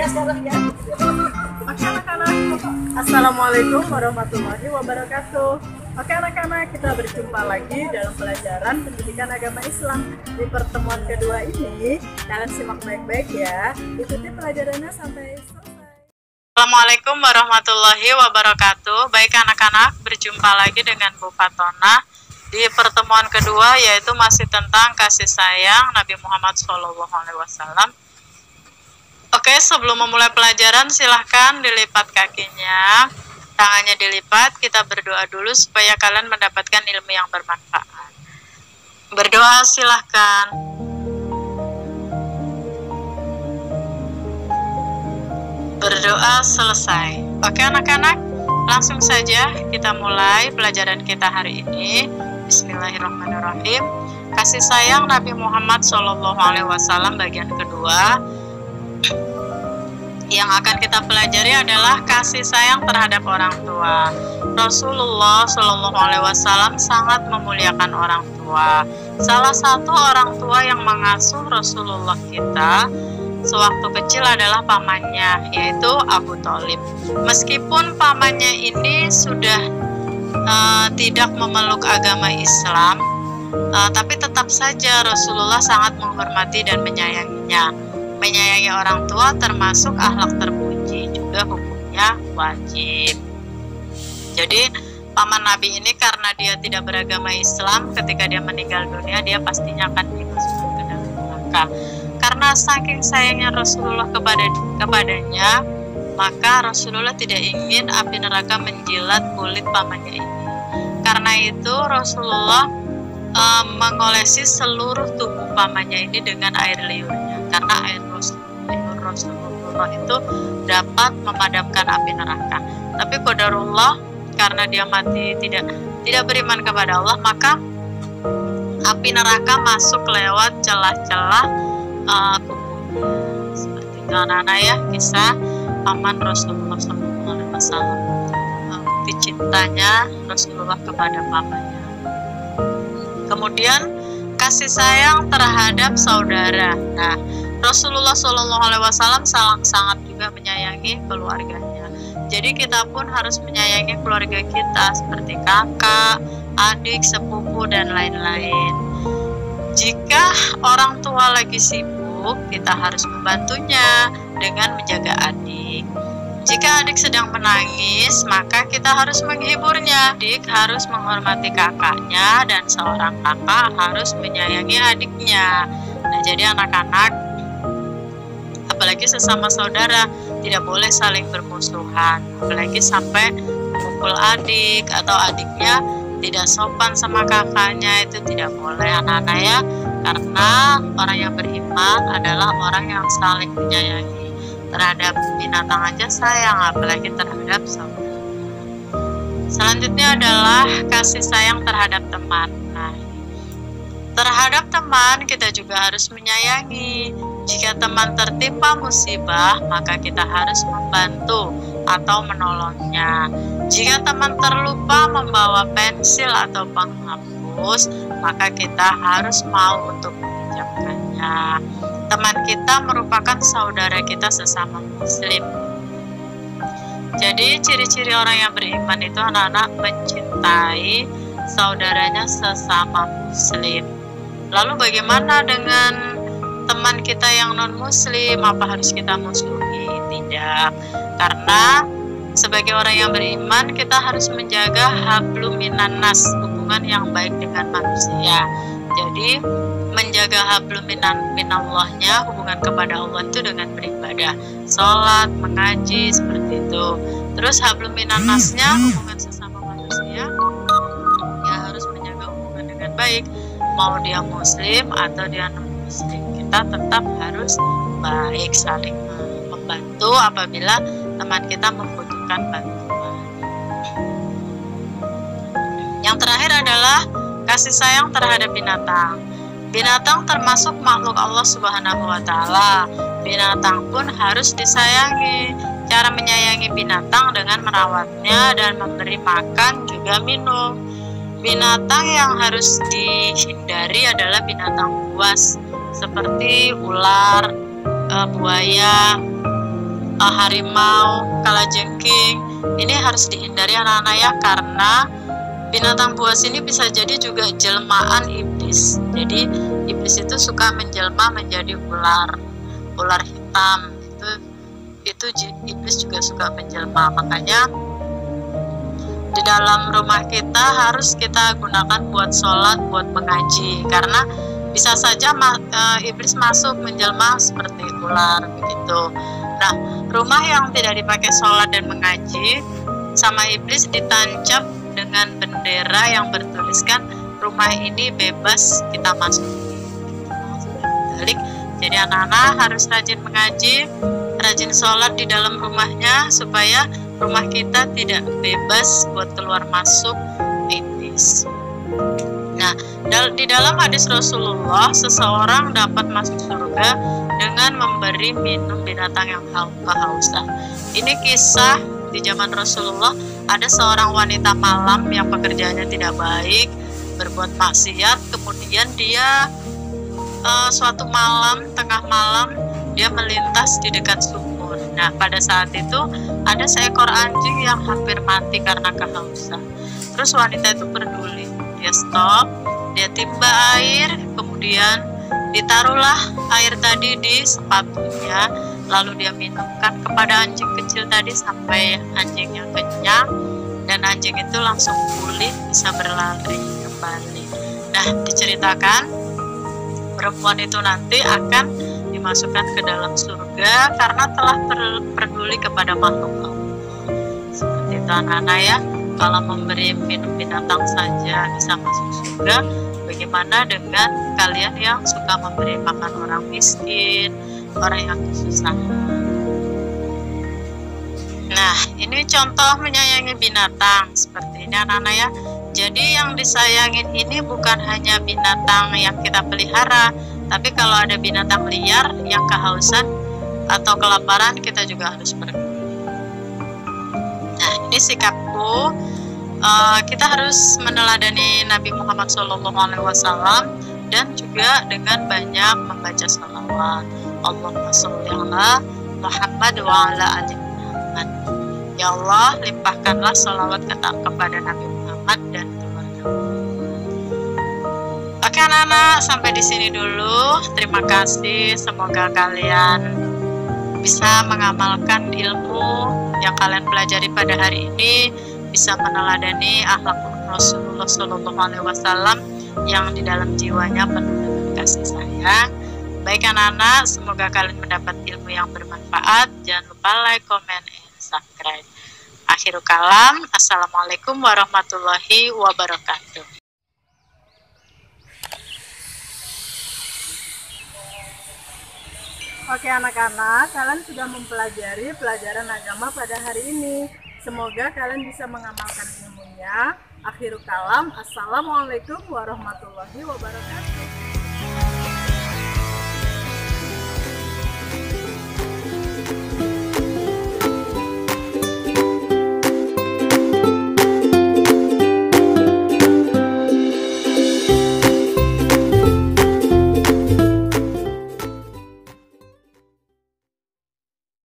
Oke anak-anak, Assalamualaikum warahmatullahi wabarakatuh. Oke anak-anak, kita berjumpa lagi dalam pelajaran pendidikan agama Islam. Di pertemuan kedua ini, kalian simak baik-baik ya. Ikuti pelajarannya sampai selesai. Assalamualaikum warahmatullahi wabarakatuh. Baik anak-anak, berjumpa lagi dengan Bu Fatona di pertemuan kedua, yaitu masih tentang kasih sayang Nabi Muhammad SAW. Oke, sebelum memulai pelajaran silahkan dilipat kakinya, tangannya dilipat. Kita berdoa dulu supaya kalian mendapatkan ilmu yang bermanfaat. Berdoa silahkan. Berdoa selesai. Oke anak-anak, langsung saja kita mulai pelajaran kita hari ini. Bismillahirrahmanirrahim. Kasih sayang Nabi Muhammad SAW bagian kedua. Yang akan kita pelajari adalah kasih sayang terhadap orang tua. Rasulullah SAW sangat memuliakan orang tua. Salah satu orang tua yang mengasuh Rasulullah kita sewaktu kecil adalah pamannya, yaitu Abu Thalib. Meskipun pamannya ini sudah tidak memeluk agama Islam, tapi tetap saja Rasulullah sangat menghormati dan menyayanginya. Menyayangi orang tua termasuk akhlak terpuji, juga hukumnya wajib. Jadi paman Nabi ini karena dia tidak beragama Islam, ketika dia meninggal dunia dia pastinya akan dimasukkan ke dalam neraka. Karena saking sayangnya Rasulullah kepadanya, maka Rasulullah tidak ingin api neraka menjilat kulit pamannya ini. Karena itu Rasulullah mengolesi seluruh tubuh pamannya ini dengan air liurnya, karena air liur Rasulullah itu dapat memadamkan api neraka. Tapi qadarullah, karena dia mati tidak beriman kepada Allah, maka api neraka masuk lewat celah-celah kubunya. Seperti itu anak-anak ya, kisah paman Rasulullah SAW, bukti cintanya Rasulullah kepada pamannya. Kemudian kasih sayang terhadap saudara. Nah, Rasulullah SAW sangat juga menyayangi keluarganya. Jadi kita pun harus menyayangi keluarga kita seperti kakak, adik, sepupu dan lain-lain. Jika orang tua lagi sibuk, kita harus membantunya dengan menjaga adik. Jika adik sedang menangis, maka kita harus menghiburnya. Adik harus menghormati kakaknya, dan seorang kakak harus menyayangi adiknya. Nah, jadi anak-anak, apalagi sesama saudara, tidak boleh saling bermusuhan. Apalagi sampai memukul adik atau adiknya tidak sopan sama kakaknya, itu tidak boleh anak-anak ya. Karena orang yang beriman adalah orang yang saling menyayangi. Terhadap binatang aja sayang, apalagi terhadap saudara. Selanjutnya adalah kasih sayang terhadap teman. Nah, terhadap teman kita juga harus menyayangi. Jika teman tertimpa musibah, maka kita harus membantu atau menolongnya. Jika teman terlupa membawa pensil atau penghapus, maka kita harus mau untuk meminjamkannya. Teman kita merupakan saudara kita sesama muslim. Jadi ciri-ciri orang yang beriman itu anak-anak mencintai saudaranya sesama muslim. Lalu bagaimana dengan teman kita yang non muslim? Apa harus kita musuhi? Tidak. Karena sebagai orang yang beriman kita harus menjaga hablum minan nas, hubungan yang baik dengan manusia. Jadi menjaga hablum minallahnya, hubungan kepada Allah itu dengan beribadah, sholat, mengaji, seperti itu. Terus hablum minannasnya, hubungan sesama manusia, ya harus menjaga hubungan dengan baik. Mau dia muslim atau dia non muslim, kita tetap harus baik, saling membantu apabila teman kita membutuhkan bantuan. Yang terakhir adalah kasih sayang terhadap binatang. Binatang termasuk makhluk Allah Subhanahu wa Ta'ala. Binatang pun harus disayangi. Cara menyayangi binatang dengan merawatnya dan memberi makan juga minum. Binatang yang harus dihindari adalah binatang buas seperti ular, buaya, harimau, kalajengking. Ini harus dihindari anak-anak ya, karena binatang buas ini bisa jadi juga jelmaan iblis. Jadi iblis itu suka menjelma menjadi ular hitam. Itu iblis juga suka menjelma. Makanya di dalam rumah kita harus kita gunakan buat sholat, buat mengaji, karena bisa saja iblis masuk menjelma seperti ular begitu. Nah, rumah yang tidak dipakai sholat dan mengaji sama iblis ditancap dengan bendera yang bertuliskan rumah ini bebas kita masuk. Jadi anak-anak harus rajin mengaji, rajin sholat di dalam rumahnya, supaya rumah kita tidak bebas buat keluar masuk iblis. Nah, di dalam hadis Rasulullah, seseorang dapat masuk surga dengan memberi minum binatang yang kehausan. Ini kisah di zaman Rasulullah. Ada seorang wanita malam yang pekerjaannya tidak baik, berbuat maksiat, kemudian dia suatu malam, tengah malam, dia melintas di dekat sumur. Nah, pada saat itu ada seekor anjing yang hampir mati karena kehausan. Terus wanita itu peduli, dia stop, dia timba air, kemudian ditaruhlah air tadi di sepatunya, lalu dia minumkan kepada anjing kecil tadi sampai anjingnya kenyang, dan anjing itu langsung pulih, bisa berlari kembali. Nah, diceritakan perempuan itu nanti akan dimasukkan ke dalam surga karena telah peduli kepada makhluk Allah. Seperti itu anak-anak ya, kalau memberi minum binatang saja bisa masuk surga, bagaimana dengan kalian yang suka memberi makan orang miskin, orang yang kesusahan. Nah, ini contoh menyayangi binatang seperti ini anak-anak ya. Jadi yang disayangin ini bukan hanya binatang yang kita pelihara, tapi kalau ada binatang liar yang kehausan atau kelaparan, kita juga harus peduli. Nah, ini sikapku. Kita harus meneladani Nabi Muhammad SAW dan juga dengan banyak membaca salawat. Allahumma sholli ala Muhammad wa ala ali Muhammad. Ya Allah, limpahkanlah salawat kepada Nabi Muhammad dan keluarga. Oke anak-anak, sampai di sini dulu. Terima kasih. Semoga kalian bisa mengamalkan ilmu yang kalian pelajari pada hari ini, bisa meneladani akhlak Rasulullah SAW yang di dalam jiwanya penuh dengan kasih sayang. Baik anak-anak, semoga kalian mendapat ilmu yang bermanfaat. Jangan lupa like, comment, and subscribe. Akhirul kalam, assalamualaikum warahmatullahi wabarakatuh. Oke anak-anak, kalian sudah mempelajari pelajaran agama pada hari ini. Semoga kalian bisa mengamalkan ilmunya. Akhirul kalam, assalamualaikum warahmatullahi wabarakatuh.